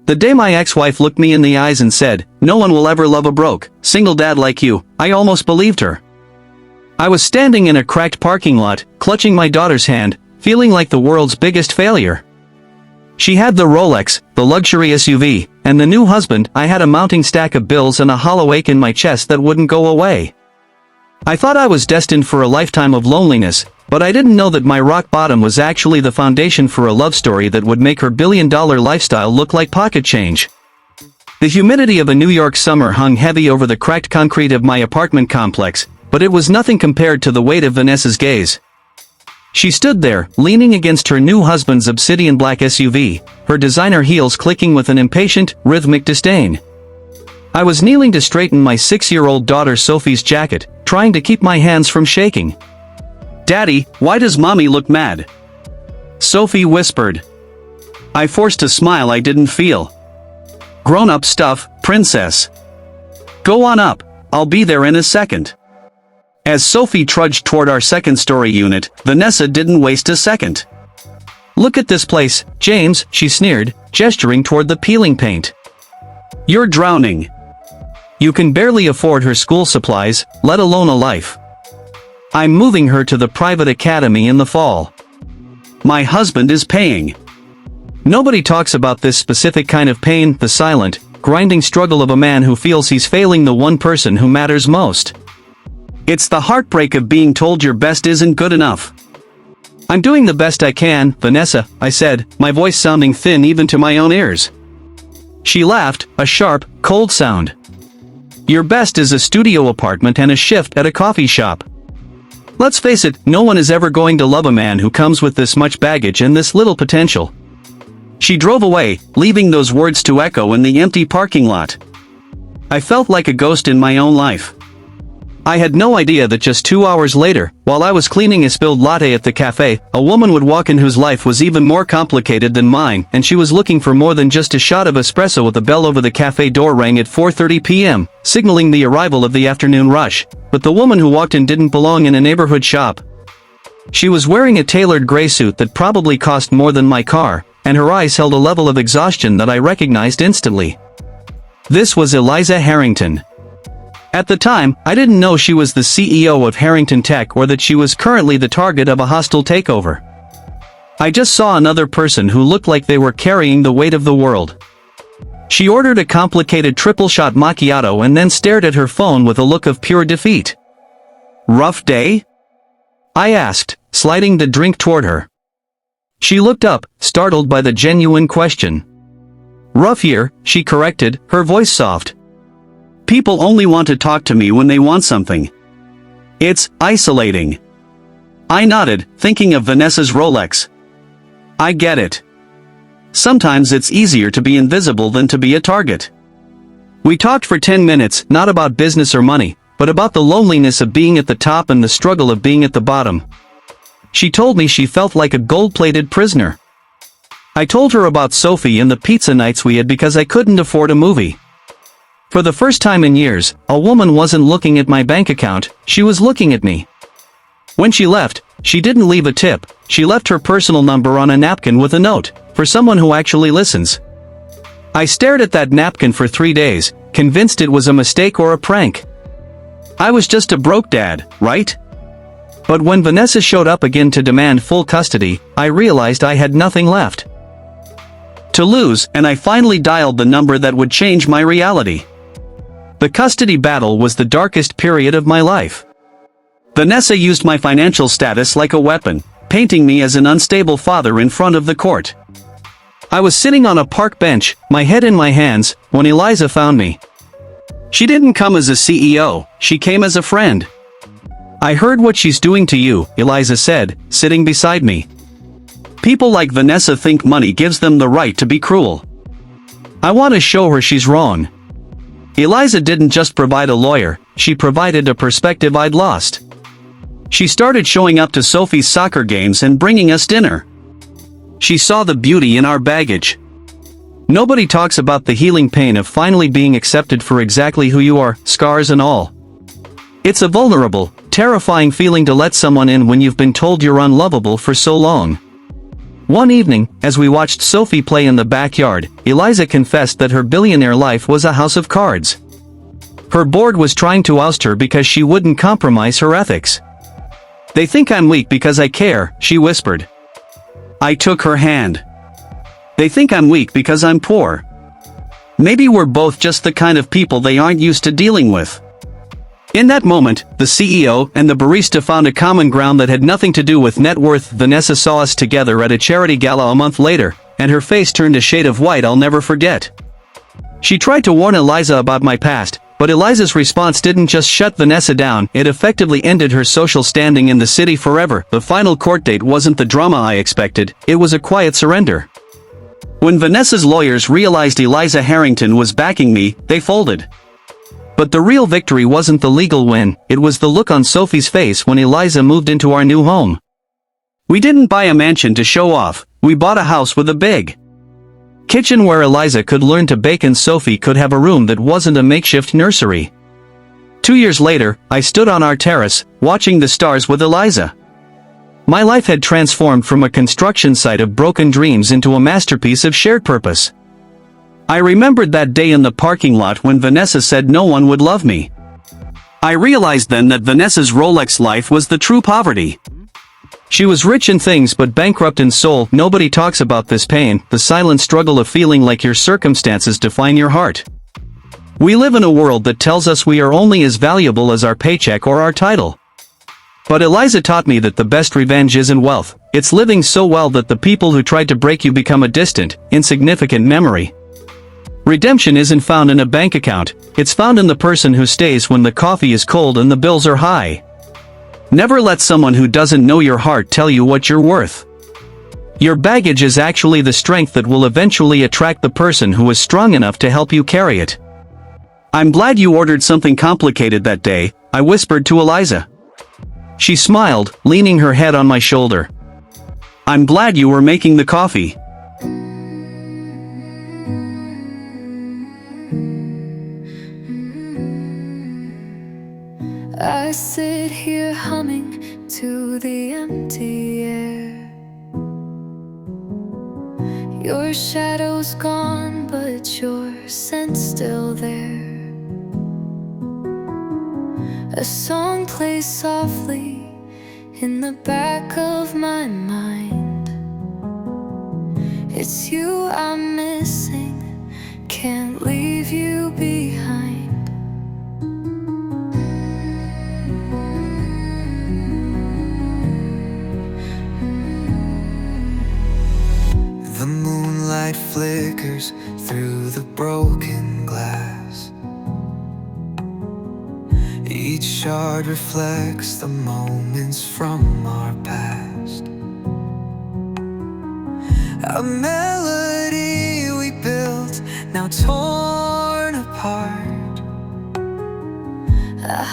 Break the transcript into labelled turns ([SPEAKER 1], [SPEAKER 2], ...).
[SPEAKER 1] The day my ex-wife looked me in the eyes and said, "No one will ever love a broke, single dad like you," I almost believed her. I was standing in a cracked parking lot, clutching my daughter's hand, feeling like the world's biggest failure. She had the Rolex, the luxury SUV, and the new husband. I had a mounting stack of bills and a hollow ache in my chest that wouldn't go away. I thought I was destined for a lifetime of loneliness, but I didn't know that my rock bottom was actually the foundation for a love story that would make her billion-dollar lifestyle look like pocket change. The humidity of a New York summer hung heavy over the cracked concrete of my apartment complex, but it was nothing compared to the weight of Vanessa's gaze. She stood there, leaning against her new husband's obsidian black SUV, her designer heels clicking with an impatient, rhythmic disdain. I was kneeling to straighten my 6-year-old daughter Sophie's jacket, trying to keep my hands from shaking. "Daddy, why does Mommy look mad?" Sophie whispered. I forced a smile I didn't feel. "Grown-up stuff, princess. Go on up, I'll be there in a second." As Sophie trudged toward our second-story unit, Vanessa didn't waste a second. "Look at this place, James," she sneered, gesturing toward the peeling paint. "You're drowning. You can barely afford her school supplies, let alone a life. I'm moving her to the private academy in the fall. My husband is paying." Nobody talks about this specific kind of pain, the silent, grinding struggle of a man who feels he's failing the one person who matters most. It's the heartbreak of being told your best isn't good enough. "I'm doing the best I can, Vanessa," I said, my voice sounding thin even to my own ears. She laughed, a sharp, cold sound. "Your best is a studio apartment and a shift at a coffee shop. Let's face it, no one is ever going to love a man who comes with this much baggage and this little potential." She drove away, leaving those words to echo in the empty parking lot. I felt like a ghost in my own life. I had no idea that just 2 hours later, while I was cleaning a spilled latte at the cafe, a woman would walk in whose life was even more complicated than mine, and she was looking for more than just a shot of espresso. With the bell over the cafe door rang at 4:30 p.m., signaling the arrival of the afternoon rush, but the woman who walked in didn't belong in a neighborhood shop. She was wearing a tailored gray suit that probably cost more than my car, and her eyes held a level of exhaustion that I recognized instantly. This was Eliza Harrington. At the time, I didn't know she was the CEO of Harrington Tech or that she was currently the target of a hostile takeover. I just saw another person who looked like they were carrying the weight of the world. She ordered a complicated triple-shot macchiato and then stared at her phone with a look of pure defeat. "Rough day?" I asked, sliding the drink toward her. She looked up, startled by the genuine question. "Rough year," she corrected, her voice soft. "People only want to talk to me when they want something. It's isolating." I nodded, thinking of Vanessa's Rolex. "I get it. Sometimes it's easier to be invisible than to be a target." We talked for 10 minutes, not about business or money, but about the loneliness of being at the top and the struggle of being at the bottom. She told me she felt like a gold-plated prisoner. I told her about Sophie and the pizza nights we had because I couldn't afford a movie. For the first time in years, a woman wasn't looking at my bank account, she was looking at me. When she left, she didn't leave a tip, she left her personal number on a napkin with a note, for someone who actually listens. I stared at that napkin for 3 days, convinced it was a mistake or a prank. I was just a broke dad, right? But when Vanessa showed up again to demand full custody, I realized I had nothing left to lose, and I finally dialed the number that would change my reality. The custody battle was the darkest period of my life. Vanessa used my financial status like a weapon, painting me as an unstable father in front of the court. I was sitting on a park bench, my head in my hands, when Eliza found me. She didn't come as a CEO, she came as a friend. "I heard what she's doing to you," Eliza said, sitting beside me. "People like Vanessa think money gives them the right to be cruel. I want to show her she's wrong." Eliza didn't just provide a lawyer, she provided a perspective I'd lost. She started showing up to Sophie's soccer games and bringing us dinner. She saw the beauty in our baggage. Nobody talks about the healing pain of finally being accepted for exactly who you are, scars and all. It's a vulnerable, terrifying feeling to let someone in when you've been told you're unlovable for so long. One evening, as we watched Sophie play in the backyard, Eliza confessed that her billionaire life was a house of cards. Her board was trying to oust her because she wouldn't compromise her ethics. "They think I'm weak because I care," she whispered. I took her hand. "They think I'm weak because I'm poor. Maybe we're both just the kind of people they aren't used to dealing with." In that moment, the CEO and the barista found a common ground that had nothing to do with net worth. Vanessa saw us together at a charity gala a month later, and her face turned a shade of white I'll never forget. She tried to warn Eliza about my past, but Eliza's response didn't just shut Vanessa down, it effectively ended her social standing in the city forever. The final court date wasn't the drama I expected, it was a quiet surrender. When Vanessa's lawyers realized Eliza Harrington was backing me, they folded. But the real victory wasn't the legal win, it was the look on Sophie's face when Eliza moved into our new home. We didn't buy a mansion to show off, we bought a house with a big kitchen where Eliza could learn to bake and Sophie could have a room that wasn't a makeshift nursery. 2 years later, I stood on our terrace, watching the stars with Eliza. My life had transformed from a construction site of broken dreams into a masterpiece of shared purpose. I remembered that day in the parking lot when Vanessa said no one would love me. I realized then that Vanessa's Rolex life was the true poverty. She was rich in things but bankrupt in soul. Nobody talks about this pain, the silent struggle of feeling like your circumstances define your heart. We live in a world that tells us we are only as valuable as our paycheck or our title. But Eliza taught me that the best revenge isn't wealth, it's living so well that the people who tried to break you become a distant, insignificant memory. Redemption isn't found in a bank account, it's found in the person who stays when the coffee is cold and the bills are high. Never let someone who doesn't know your heart tell you what you're worth. Your baggage is actually the strength that will eventually attract the person who is strong enough to help you carry it. "I'm glad you ordered something complicated that day," I whispered to Eliza. She smiled, leaning her head on my shoulder. "I'm glad you were making the coffee."
[SPEAKER 2] I sit here humming to the empty air. Your shadow's gone, but your scent's still there. A song plays softly in the back of my mind. It's you I'm missing, can't leave you behind.
[SPEAKER 3] The moonlight flickers through the broken glass. Each shard reflects the moments from our past. A melody we built, now torn apart.
[SPEAKER 2] I